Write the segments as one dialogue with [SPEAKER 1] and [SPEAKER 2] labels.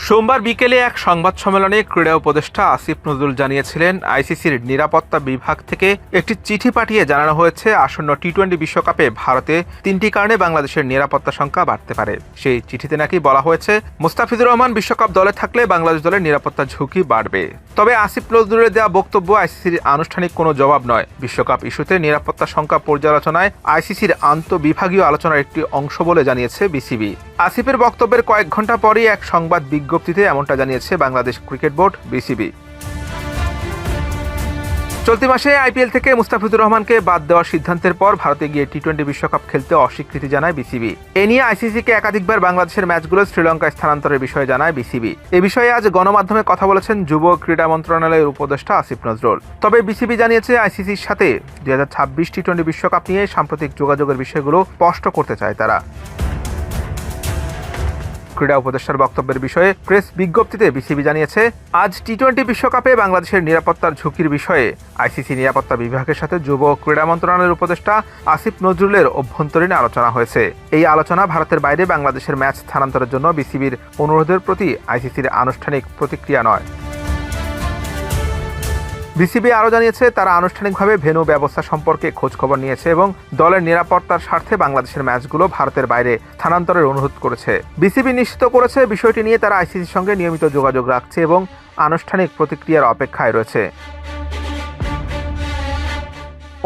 [SPEAKER 1] সোমবার বিকেলে এক সংবাদ সম্মেলনে ক্রীড়া উপদেষ্টা আসিফ নজরুল জানিয়েছিলেন, আইসিসির নিরাপত্তা বিভাগ থেকে একটি চিঠি পাঠিয়ে জানানো হয়েছে আসন্ন টি-20 বিশ্বকাপে ভারতে 3টি কারণে বাংলাদেশের নিরাপত্তা সংখ্যা বাড়তে পারে। সেই চিঠিতে নাকি বলা হয়েছে, মুস্তাফিজুর রহমান বিশ্বকাপ দলে থাকলে বাংলাদেশ দলের নিরাপত্তা ঝুঁকি বাড়বে। তবে আসিফ নজরুলের দেওয়া বক্তব্য আইসিসির আনুষ্ঠানিক কোনো জবাব নয়। বিশ্বকাপ ইস্যুতে নিরাপত্তা সংখ্যা পর্যালোচনায় আইসিসির আন্তঃবিভাগীয় আলোচনার একটি অংশ বলে জানিয়েছে বিসিবি। আসিফের বক্তব্যের কয়েক ঘন্টা পরই এক সংবাদ বিজ্ঞপ্তিতে এমনটা জানিয়েছে বাংলাদেশ ক্রিকেট বোর্ড বিসিবি। চলতি মাসে আইপিএল থেকে মুস্তাফিজুর রহমানকে বাদ দেওয়ার সিদ্ধান্তের পর ভারতে গিয়ে টি-20 বিশ্বকাপ খেলতে অস্বীকৃতি জানায় বিসিবি। এ নিয়ে আইসিসিকে একাধিকবার বাংলাদেশের ম্যাচগুলো শ্রীলঙ্কায় স্থানান্তরের বিষয়ে জানায় বিসিবি। এ বিষয়ে আজ গণমাধ্যমে কথা বলেছেন যুব ক্রীড়া মন্ত্রণালয়ের উপদেষ্টা আসিফ নজরুল। তবে বিসিবি জানিয়েছে, আইসিসির সাথে 2026 টি-20 বিশ্বকাপ নিয়ে সাম্প্রতিক যোগাযোগের বিষয়গুলো স্পষ্ট করতে চায় তারা। ক্রীড়া উপদেষ্টার বক্তব্যের বিষয়ে প্রেস বিজ্ঞপ্তিতে বিসিবি জানিয়েছে, আজ টি-20 বিশ্বকাপে বাংলাদেশের নিরাপত্তার ঝুঁকির বিষয়ে আইসিসি নিরাপত্তা বিভাগের সাথে যুব ক্রীড়া মন্ত্রণালয়ের উপদেষ্টা আসিফ নজরুলের অভ্যন্তরীণ আলোচনা হয়েছে। এই আলোচনা ভারতের বাইরে বাংলাদেশের ম্যাচ স্থানান্তরের জন্য বিসিবির অনুরোধের প্রতি আইসিসির আনুষ্ঠানিক প্রতিক্রিয়া নয়। বিসিবি আরও জানিয়েছে, তারা আনুষ্ঠানিকভাবে ভেন্যু ব্যবস্থা সম্পর্কে খোঁজখবর নিয়েছে এবং দলের নিরাপত্তার স্বার্থে বাংলাদেশের ম্যাচগুলো ভারতের বাইরে স্থানান্তরের অনুরোধ করেছে। বিসিবি নিশ্চিত করেছে, বিষয়টি নিয়ে তারা আইসিসির সঙ্গে নিয়মিত যোগাযোগ রাখছে এবং আনুষ্ঠানিক প্রতিক্রিয়ার অপেক্ষায় রয়েছে।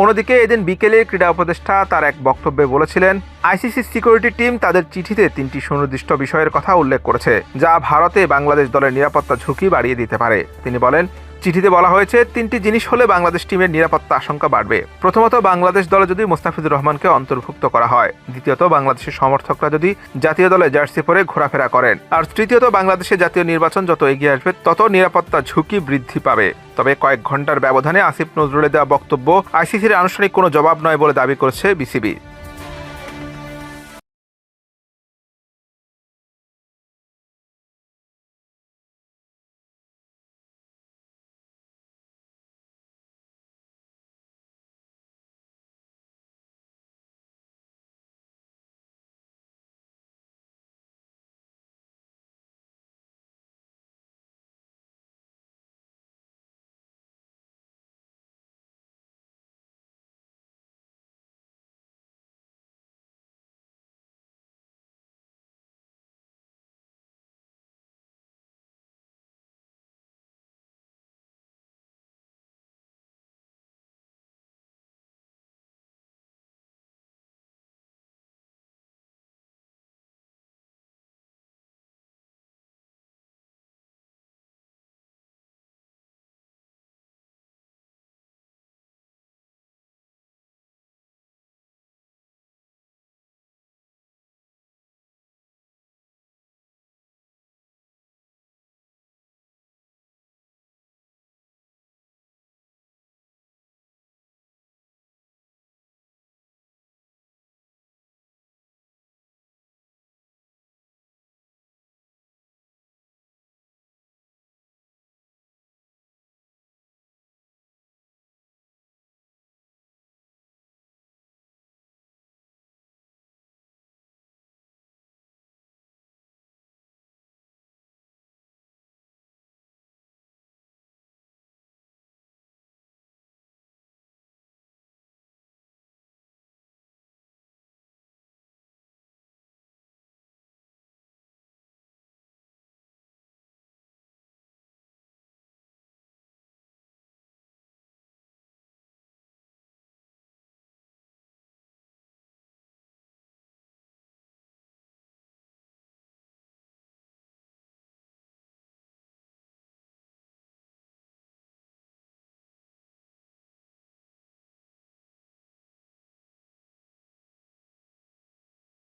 [SPEAKER 1] অন্যদিকে এদিন বিকেলে ক্রীড়া উপদেষ্টা তার এক বক্তব্যে বলেছিলেন, আইসিসি সিকিউরিটি টিম তাদের চিঠিতে 3টি সুনির্দিষ্ট বিষয়ের কথা উল্লেখ করেছে, যা ভারতে বাংলাদেশ দলের নিরাপত্তা ঝুঁকি বাড়িয়ে দিতে পারে। তিনি বলেন, চিঠিতে বলা হয়েছে 3টি জিনিস হলে বাংলাদেশ টিমের নিরাপত্তা আশঙ্কা বাড়বে। প্রথমত, বাংলাদেশ দলে যদি মুস্তাফিজুর রহমানকে অন্তর্ভুক্ত করা হয়। দ্বিতীয়ত, বাংলাদেশের সমর্থকরা যদি জাতীয় দলে জার্সি পরে ঘোরাফেরা করেন। আর তৃতীয়ত, বাংলাদেশের জাতীয় নির্বাচন যত এগিয়ে আসবে তত নিরাপত্তা ঝুঁকি বৃদ্ধি পাবে। তবে কয়েক ঘন্টার ব্যবধানে আসিফ নজরুলের দেওয়া বক্তব্য আইসিসির আনুষ্ঠানিক কোনো জবাব নয় বলে দাবি করেছে বিসিবি।